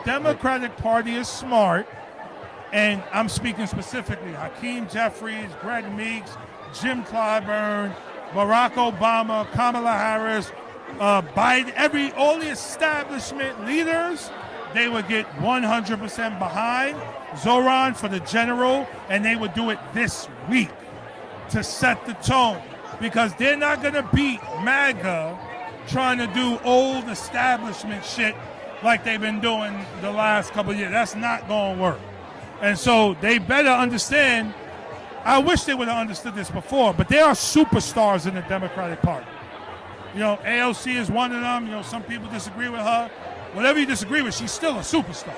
Democratic Party is smart, and I'm speaking specifically Hakeem Jeffries, Greg Meeks, Jim Clyburn, Barack Obama, Kamala Harris, Biden, all the establishment leaders, they would get 100% behind Zoran for the general, and they would do it this week to set the tone, because they're not going to beat MAGA trying to do old establishment shit like they've been doing the last couple of years. That's not going to work. And so they better understand. I wish they would have understood this before, but there are superstars in the Democratic Party. You know, AOC is one of them. You know, some people disagree with her. Whatever you disagree with, she's still a superstar.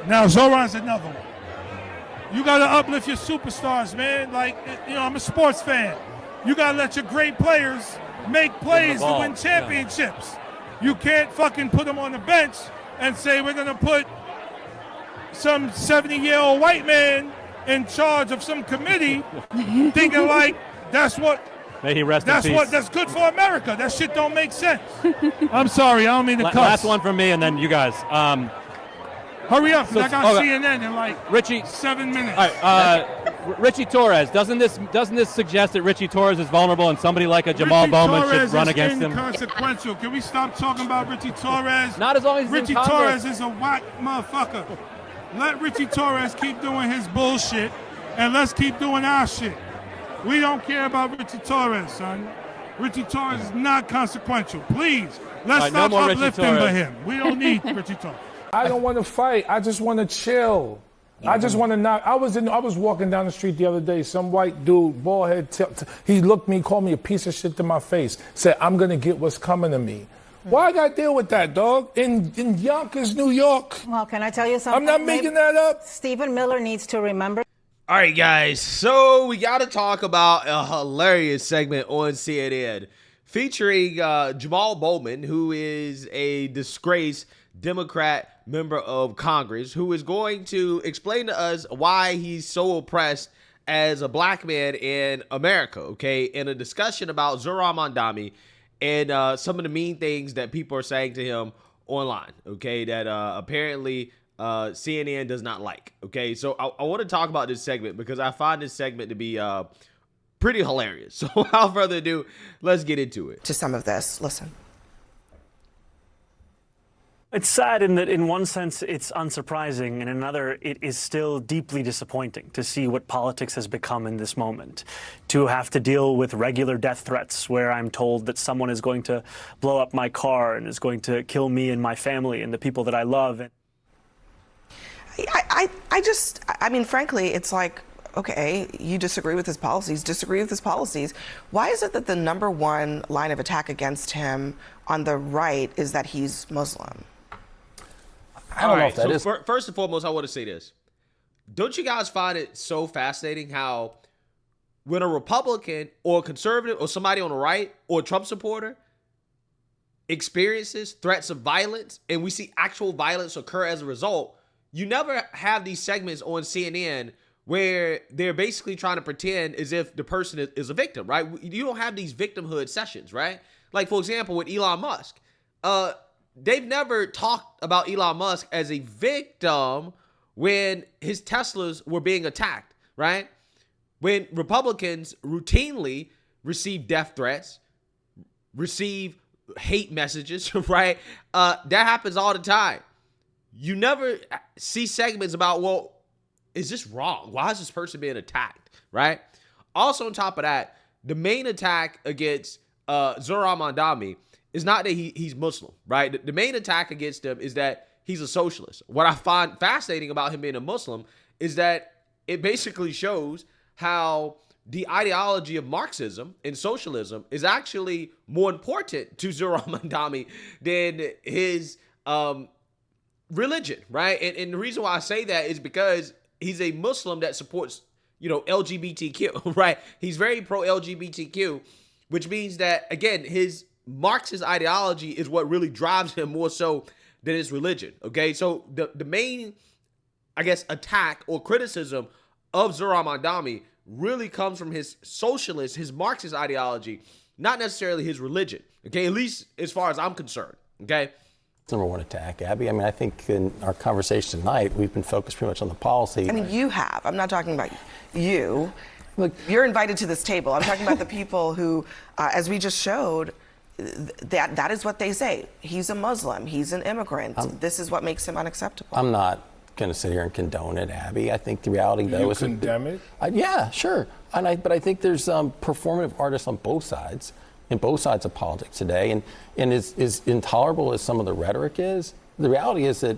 Now, Zoran's another one. You got to uplift your superstars, man. Like, you know, I'm a sports fan. You got to let your great players make plays to win championships. You can't fucking put them on the bench and say we're going to put some 70-year-old white man in charge of some committee thinking like that's what May he rest in peace. That's good for America. That shit don't make sense. I'm sorry, I don't mean to cuss. Last one from me, and then you guys. Hurry up, because I got CNN in like Richie, 7 minutes. All right, Richie Torres. Doesn't this suggest that Richie Torres is vulnerable, and somebody like a Jamaal Bowman should run against him? Inconsequential. Can we stop talking about Richie Torres? Not as long as he's Richie in Congress. Torres is a whack motherfucker. Let Richie Torres keep doing his bullshit, and let's keep doing our shit. We don't care about Richie Torres, son. Richie Torres is not consequential. Please, let's stop uplifting for him. We don't need Richie Torres. I don't want to fight. I just want to chill. I just want to knock. I was walking down the street the other day. Some white dude, bald head, he looked me, called me a piece of shit to my face. Said, I'm going to get what's coming to me. Why I got to deal with that, dog? In Yonkers, New York. Well, can I tell you something? I'm not making that up. Stephen Miller needs to remember. All right, guys. So we got to talk about a hilarious segment on CNN featuring Jamaal Bowman, who is a disgraced Democrat member of Congress, who is going to explain to us why he's so oppressed as a black man in America, okay? In a discussion about Zoran Mondami and some of the mean things that people are saying to him online, okay, that apparently CNN does not like, okay? So I want to talk about this segment because I find this segment to be pretty hilarious. So without further ado, let's get into it. To some of this, listen. It's sad in that in one sense it's unsurprising, in another it is still deeply disappointing to see what politics has become in this moment. To have to deal with regular death threats where I'm told that someone is going to blow up my car and is going to kill me and my family and the people that I love. I mean, frankly, it's like, okay, you disagree with his policies, Why is it that the number one line of attack against him on the right is that he's Muslim? I don't know if that is. First and foremost, I want to say this. Don't you guys find it so fascinating how when a Republican or a conservative or somebody on the right or a Trump supporter experiences threats of violence and we see actual violence occur as a result, you never have these segments on CNN where they're basically trying to pretend as if the person is a victim, right? You don't have these victimhood sessions, right? Like, for example, with Elon Musk. They've never talked about Elon Musk as a victim when his Teslas were being attacked, right? When Republicans routinely receive death threats, receive hate messages, right? That happens all the time. You never see segments about, well, is this wrong? Why is this person being attacked, right? Also, on top of that, the main attack against Zoran Mondami is not that he's Muslim, right? The main attack against him is that he's a socialist. What I find fascinating about him being a Muslim is that it basically shows how the ideology of Marxism and socialism is actually more important to Zoran Mondami than his religion, right? And the reason why I say that is because he's a Muslim that supports, LGBTQ, right? He's very pro-LGBTQ, which means that, again, his Marxist ideology is what really drives him more so than his religion, okay? So the main, I guess, attack or criticism of Zoran Mondami really comes from his socialist, his Marxist ideology, not necessarily his religion, okay? At least as far as I'm concerned, okay? Number one attack, Abby. I mean, I think in our conversation tonight, we've been focused pretty much on the policy. I mean, you have. I'm not talking about you. Look, you're invited to this table. I'm talking about the people who, as we just showed, that is what they say. He's a Muslim. He's an immigrant. This is what makes him unacceptable. I'm not going to sit here and condone it, Abby. I think the reality, though, is condemn it. Yeah, sure. But I think there's performative artists on both sides. In both sides of politics today, and as intolerable as some of the rhetoric is, the reality is that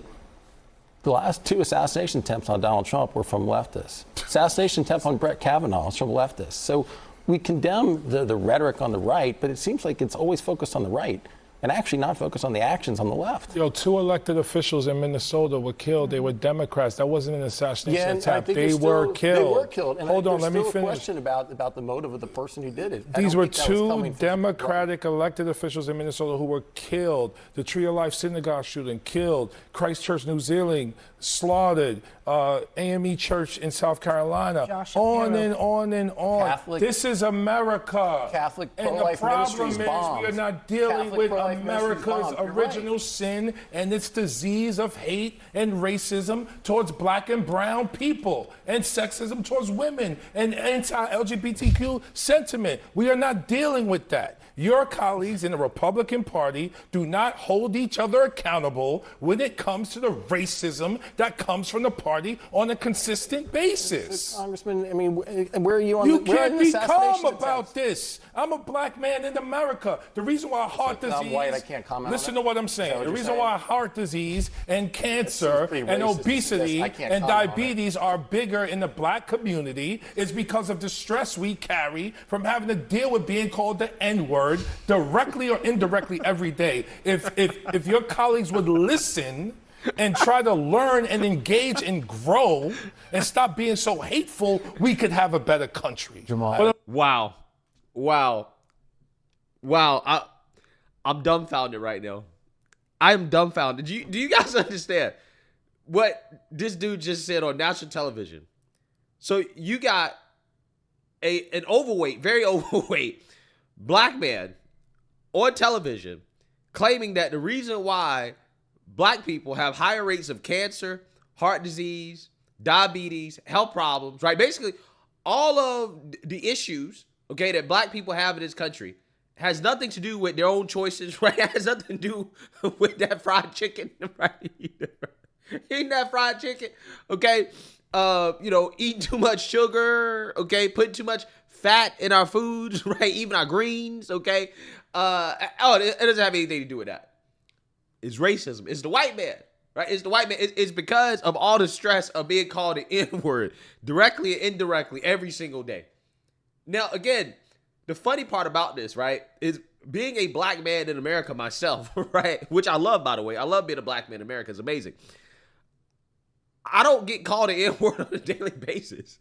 the last 2 assassination attempts on Donald Trump were from leftists. Assassination attempt on Brett Kavanaugh is from leftists. So we condemn the rhetoric on the right, but it seems like it's always focused on the right and actually not focused on the actions on the left. 2 elected officials in Minnesota were killed. They were Democrats. That wasn't an assassination attempt. They were killed. They were killed. And Hold on, let me finish. There's still a question about the motive of the person who did it. These were 2 Democratic elected officials in Minnesota who were killed. The Tree of Life synagogue shooting, killed. Christchurch, New Zealand, slaughtered. AME Church in South Carolina. On and on and on. Catholic, this is America. Catholic and the problem is we are not dealing with America's original sin and its disease of hate and racism towards black and brown people and sexism towards women and anti-LGBTQ sentiment. We are not dealing with that. Your colleagues in the Republican Party do not hold each other accountable when it comes to the racism that comes from the party on a consistent basis. Congressman, I mean, where are you on You the can't be calm about this. I'm a black man in America. The reason why heart disease... I'm white, I can't comment Listen on to what I'm saying. The reason why heart disease and cancer and obesity and diabetes are bigger in the black community is because of the stress we carry from having to deal with being called the N-word directly or indirectly every day. If your colleagues would listen and try to learn and engage and grow and stop being so hateful, we could have a better country. Jamaal. Wow. I'm dumbfounded right now. I'm dumbfounded. Do you guys understand what this dude just said on national television? So you got an overweight, very overweight black man on television claiming that the reason why black people have higher rates of cancer, heart disease, diabetes, health problems, right? Basically, all of the issues, okay, that black people have in this country has nothing to do with their own choices, right? It has nothing to do with that fried chicken, right? Eating that fried chicken, okay? Eating too much sugar, okay? Putting too much fat in our foods, right? Even our greens, okay? It doesn't have anything to do with that. It's racism. It's the white man, right? It's the white man. It's because of all the stress of being called an N-word directly and indirectly every single day. Now, again, the funny part about this, right, is being a black man in America myself, right, which I love, by the way. I love being a black man in America. It's amazing. I don't get called an N-word on a daily basis.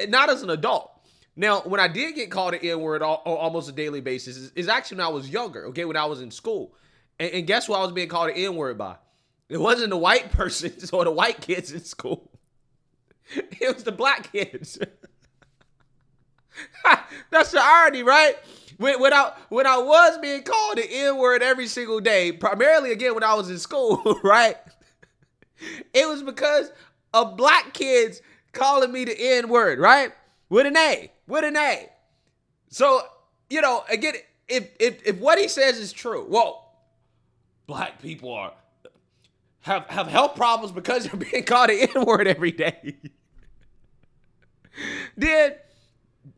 Not as an adult. Now, when I did get called an N-word on almost a daily basis, is actually when I was younger, okay, when I was in school. And guess what I was being called an N-word by? It wasn't the white persons or the white kids in school. It was the black kids. That's the irony, right? When I was being called an N-word every single day, primarily, again, when I was in school, right? It was because of black kids calling me the N-word, right? With an A. So, again, if what he says is true, well, black people have health problems because they're being called an N-word every day. Then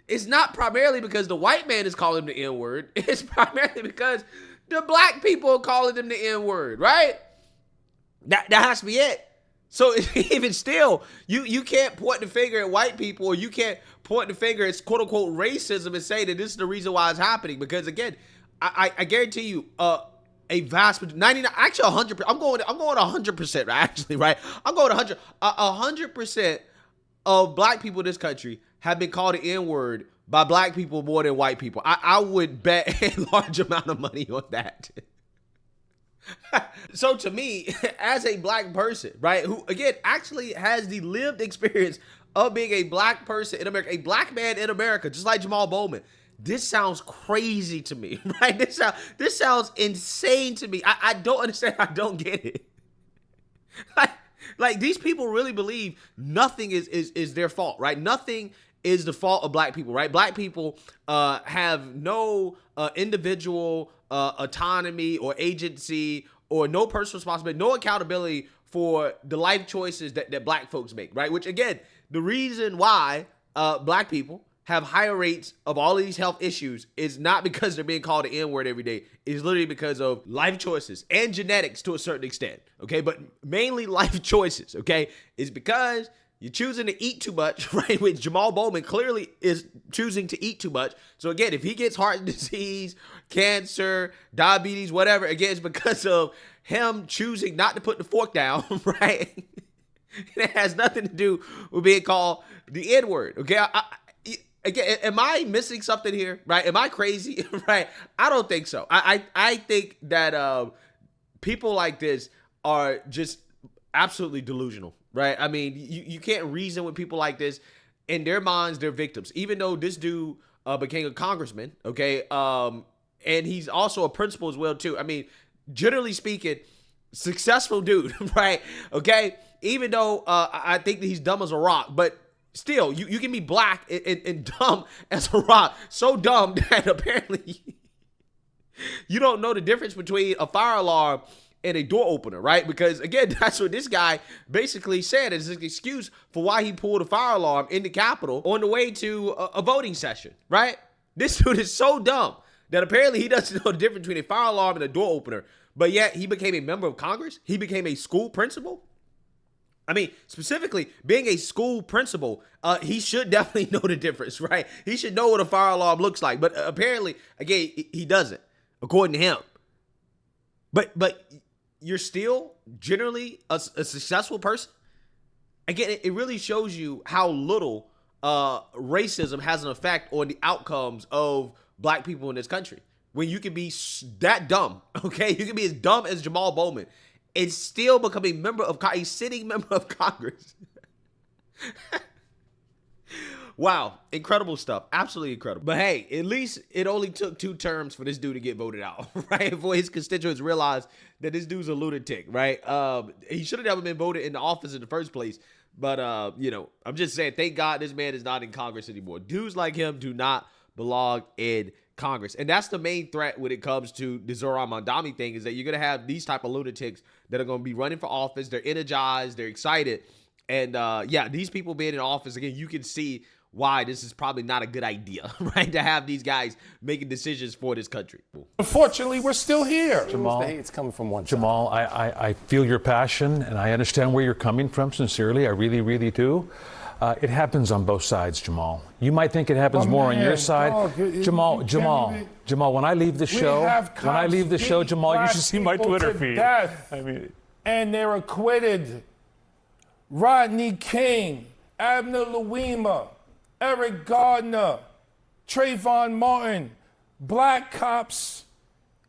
it's not primarily because the white man is calling him the N-word. It's primarily because the black people are calling him the N-word, right? That has to be it. So even still, you can't point the finger at white people, or you can't point the finger at quote unquote racism and say that this is the reason why it's happening. Because again, I guarantee you, a vast 99, actually 100%. I'm going 100%. Actually, right? I'm going 100. 100% of black people in this country have been called an N-word by black people more than white people. I would bet a large amount of money on that. So to me, as a black person, right, who again actually has the lived experience of being a black person in America, a black man in America, just like Jamaal Bowman, this sounds crazy to me, right? This sounds insane to me. I don't understand. I don't get it. Like these people really believe nothing is their fault, right? Nothing is the fault of black people, right? Black people have no individual autonomy or agency or no personal responsibility, no accountability for the life choices that black folks make, right? Which again, the reason why black people have higher rates of all of these health issues is not because they're being called the N-word every day. It's literally because of life choices and genetics to a certain extent, okay? But mainly life choices, okay? It's because you're choosing to eat too much, right? Which Jamaal Bowman clearly is choosing to eat too much. So again, if he gets heart disease, cancer, diabetes, whatever, again, it's because of him choosing not to put the fork down, right? It has nothing to do with being called the N-word, okay? Again, am I missing something here, right? Am I crazy, right? I don't think so. I think that people like this are just absolutely delusional, right? I mean, you can't reason with people like this. In their minds, they're victims. Even though this dude became a congressman, okay? And he's also a principal as well, too. I mean, generally speaking, successful dude, right? Okay? Even though I think that he's dumb as a rock, but still, you can be black and dumb as a rock. So dumb that apparently you don't know the difference between a fire alarm and a door opener, right? Because again, that's what this guy basically said as an excuse for why he pulled a fire alarm in the Capitol on the way to a voting session, right? This dude is so dumb that apparently he doesn't know the difference between a fire alarm and a door opener, but yet he became a member of Congress. He became a school principal. I mean, specifically, being a school principal, he should definitely know the difference, right? He should know what a fire alarm looks like. But apparently, again, he doesn't, according to him. But you're still generally a successful person. Again, it really shows you how little racism has an effect on the outcomes of black people in this country. When you can be that dumb, okay? You can be as dumb as Jamaal Bowman and still become a sitting member of Congress. Wow, incredible stuff. Absolutely incredible. But hey, at least it only took 2 terms for this dude to get voted out, right? For his constituents realize that this dude's a lunatic, right? He should have never been voted into office in the first place. But, I'm just saying, thank God this man is not in Congress anymore. Dudes like him do not belong in Congress. And that's the main threat when it comes to the Zoran Mondami thing, is that you're going to have these type of lunatics that are going to be running for office. They're energized. They're excited. And these people being in office, again, you can see why this is probably not a good idea, right? To have these guys making decisions for this country. Unfortunately, we're still here. Jamal, the hate's coming from one side. Jamal, I feel your passion and I understand where you're coming from, sincerely. I really, really do. It happens on both sides, Jamal. You might think it happens more on your side. Jamal, when I leave the show, Jamal, you should see my Twitter feed. And they're acquitted. Rodney King, Abner Louima, Eric Gardner, Trayvon Martin, black cops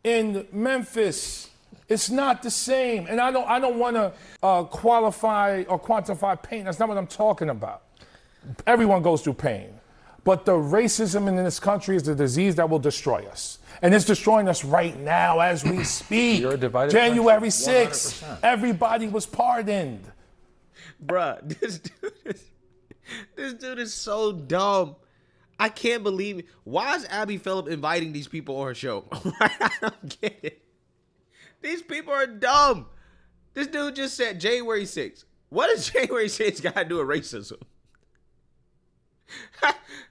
in Memphis. It's not the same. And I don't want to qualify or quantify pain. That's not what I'm talking about. Everyone goes through pain. But the racism in this country is a disease that will destroy us. And it's destroying us right now as we speak. You're a divided January country, 6th, 100%. everybody was pardoned. Bruh, this dude is so dumb. I can't believe it. Why is Abby Phillip inviting these people on her show? I don't get it. These people are dumb. This dude just said January 6th. What does January 6th got to do with racism?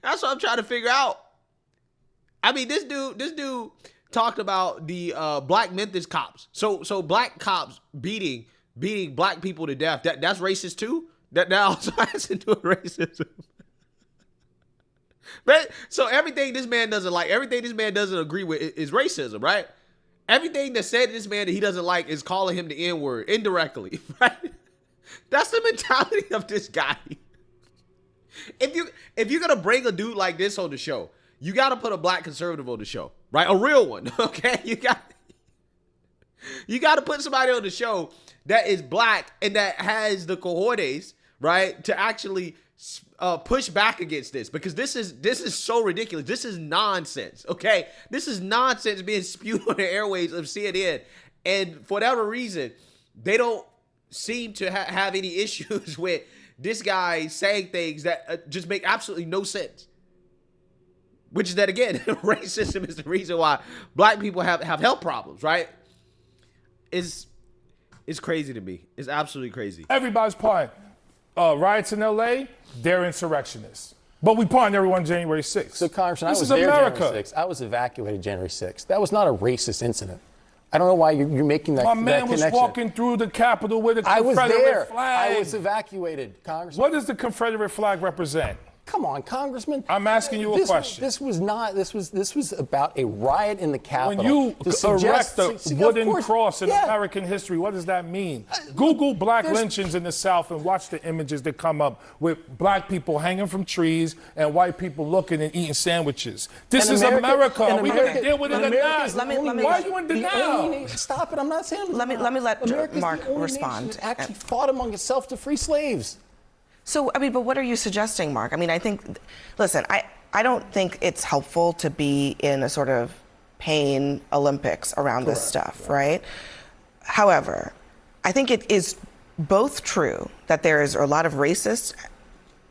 That's what I'm trying to figure out. I mean, this dude talked about the black Memphis cops. So black cops beating black people to death. That's racist too? That also has to do with racism. But so everything this man doesn't like, everything this man doesn't agree with is racism, right? Everything that said to this man that he doesn't like is calling him the N-word indirectly, right? That's the mentality of this guy. If you're gonna bring a dude like this on the show, you gotta put a black conservative on the show, right? A real one, okay? You gotta put somebody on the show that is black and that has the cojones, right, to actually push back against this, because this is so ridiculous. This is nonsense. Okay, this is nonsense being spewed on the airwaves of CNN, and for whatever reason, they don't seem to have any issues with this guy saying things that just make absolutely no sense. Which is that, again, racism is the reason why black people have health problems, right? It's crazy to me. It's absolutely crazy. Everybody's part. Riots in L.A., they're insurrectionists. But we pardon everyone January 6th. So, Congressman, this I was is there America. January 6th. I was evacuated January 6th. That was not a racist incident. I don't know why you're making that connection. My man was walking through the Capitol with a Confederate flag. I was evacuated, Congressman. What does the Confederate flag represent? Come on, Congressman. I'm asking you a question. This was about a riot in the Capitol. When you erect a wooden cross in American history, what does that mean? Google black lynchings in the South and watch the images that come up with black people hanging from trees and white people looking and eating sandwiches. This is America. Are we going to deal with it or not? Why are you in denial? Stop it. I'm not saying let me let Mark respond. Actually fought among itself to free slaves. So, I mean, but what are you suggesting, Mark? I mean, I think, listen, I don't think it's helpful to be in a sort of pain Olympics around this stuff, right? However, I think it is both true that there is a lot of racist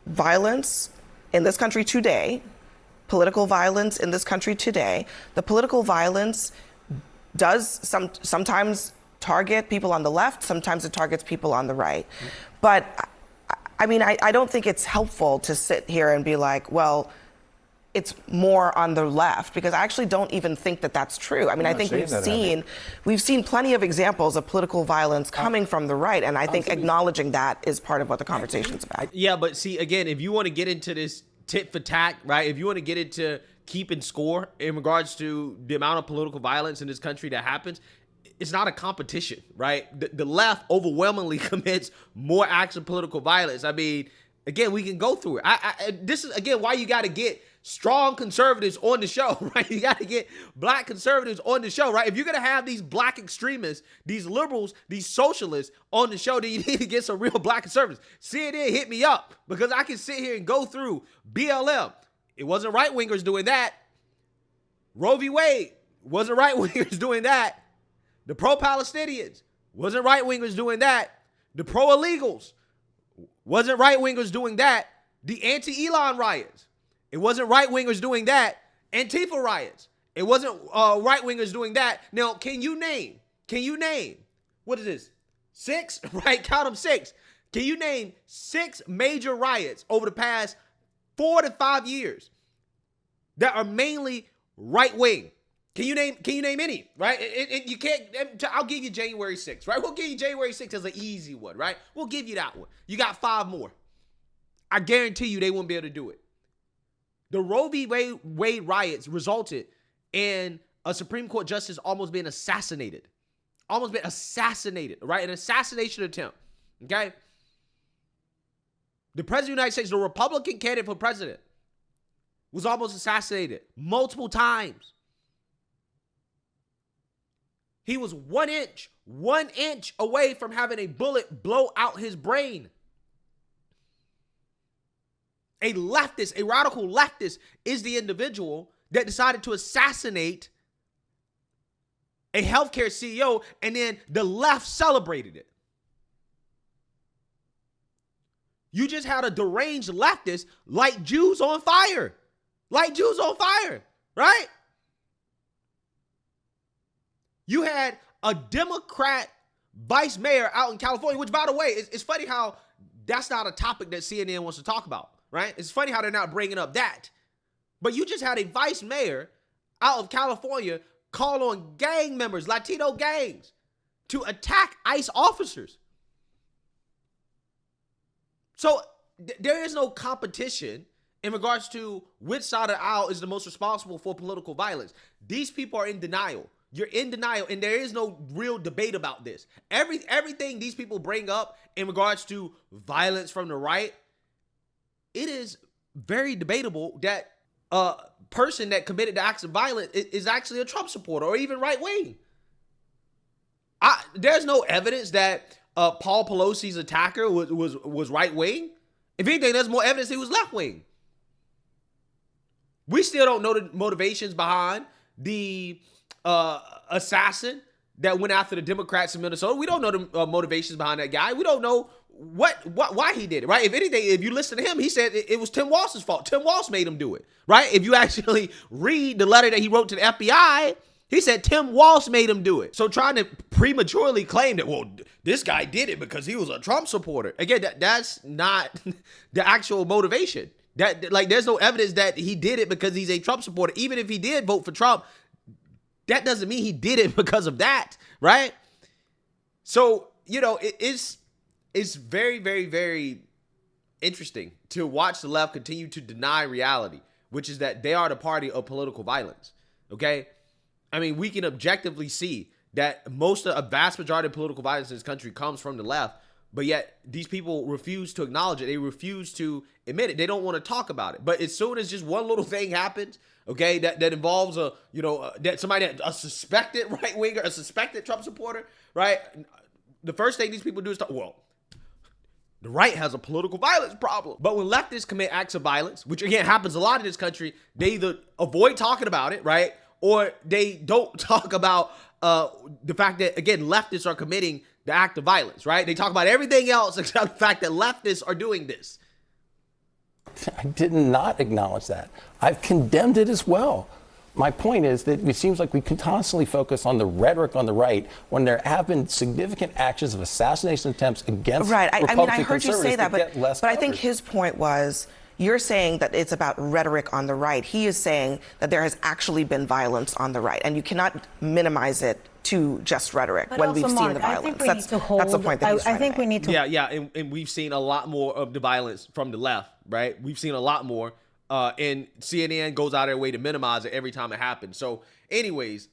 violence in this country today, political violence in this country today. The political violence does sometimes target people on the left, sometimes it targets people on the right. But I mean, I don't think it's helpful to sit here and be like, well, it's more on the left, because I actually don't even think that that's true. I mean, I think we've seen plenty of examples of political violence coming from the right, and I think acknowledging that is part of what the conversation's about. Yeah, but see, again, if you want to get into this tit for tat, right? If you want to get into keeping score in regards to the amount of political violence in this country that happens, it's not a competition, right? The left overwhelmingly commits more acts of political violence. I mean, again, we can go through it. This is, again, why you got to get strong conservatives on the show, right? You got to get black conservatives on the show, right? If you're going to have these black extremists, these liberals, these socialists on the show, then you need to get some real black conservatives. CNN hit me up, because I can sit here and go through BLM. It wasn't right-wingers doing that. Roe v. Wade wasn't right-wingers doing that. The pro-Palestinians wasn't right-wingers doing that. The pro-illegals wasn't right-wingers doing that. The anti-Elon riots, it wasn't right-wingers doing that. Antifa riots, it wasn't right-wingers doing that. Now, can you name, what is this, 6, right? Count them 6. Can you name 6 major riots over the past 4 to 5 years that are mainly right-wing? Can you name any, right? You can't. I'll give you January 6th, right? We'll give you January 6th as an easy one, right? We'll give you that one. You got 5 more. I guarantee you they won't be able to do it. The Roe v. Wade riots resulted in a Supreme Court justice almost being assassinated. Right? An assassination attempt, okay? The President of the United States, the Republican candidate for president, was almost assassinated multiple times. He was 1 inch away from having a bullet blow out his brain. A radical leftist is the individual that decided to assassinate a healthcare CEO, and then the left celebrated it. You just had a deranged leftist light Jews on fire. Right? You had a Democrat vice mayor out in California, which, by the way, it's funny how that's not a topic that CNN wants to talk about, right? It's funny how they're not bringing up that. But you just had a vice mayor out of California call on gang members, Latino gangs, to attack ICE officers. So there is no competition in regards to which side of the aisle is the most responsible for political violence. These people are in denial. You're in denial, and there is no real debate about this. Everything these people bring up in regards to violence from the right, it is very debatable that a person that committed the acts of violence is actually a Trump supporter or even right-wing. There's no evidence that Paul Pelosi's attacker was right-wing. If anything, there's more evidence he was left wing. We still don't know the motivations behind the assassin that went after the Democrats in Minnesota. We don't know the motivations behind that guy. We don't know why he did it, right? If anything, if you listen to him, he said it was Tim Walsh's fault. Tim Walsh made him do it, right? If you actually read the letter that he wrote to the FBI, he said Tim Walsh made him do it. So trying to prematurely claim that, well, this guy did it because he was a Trump supporter. Again, that's not the actual motivation. There's no evidence that he did it because he's a Trump supporter. Even if he did vote for Trump, that doesn't mean he did it because of that, right? So, it's very, very, very interesting to watch the left continue to deny reality, which is that they are the party of political violence, okay? I mean, we can objectively see that a vast majority of political violence in this country comes from the left, but yet these people refuse to acknowledge it. They refuse to admit it. They don't want to talk about it. But as soon as just one little thing happens, okay, that involves a suspected right winger, a suspected Trump supporter, right? The first thing these people do is talk, well, the right has a political violence problem. But when leftists commit acts of violence, which again happens a lot in this country, they either avoid talking about it, right? Or they don't talk about the fact that, again, leftists are committing the act of violence, right? They talk about everything else except the fact that leftists are doing this. I did not acknowledge that. I've condemned it as well. My point is that it seems like we can constantly focus on the rhetoric on the right when there have been significant actions of assassination attempts against Republican I heard you say that, but I think coverage. his point was, you're saying that it's about rhetoric on the right. He is saying that there has actually been violence on the right, and you cannot minimize it to just rhetoric when we've seen the violence. That's the point that he's trying to make. We need to. Yeah, and we've seen a lot more of the violence from the left, right? We've seen a lot more, and CNN goes out of their way to minimize it every time it happens. So, anyways,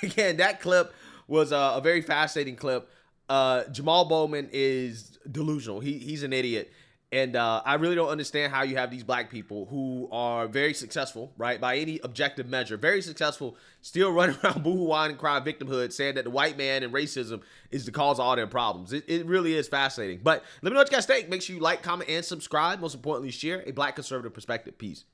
again, that clip was a very fascinating clip. Jamaal Bowman is delusional. He's an idiot. And I really don't understand how you have these black people who are very successful, right, by any objective measure, very successful, still running around boo-hoo-whining and crying victimhood, saying that the white man and racism is the cause of all their problems. It really is fascinating. But let me know what you guys think. Make sure you like, comment, and subscribe. Most importantly, share a black conservative perspective. Peace.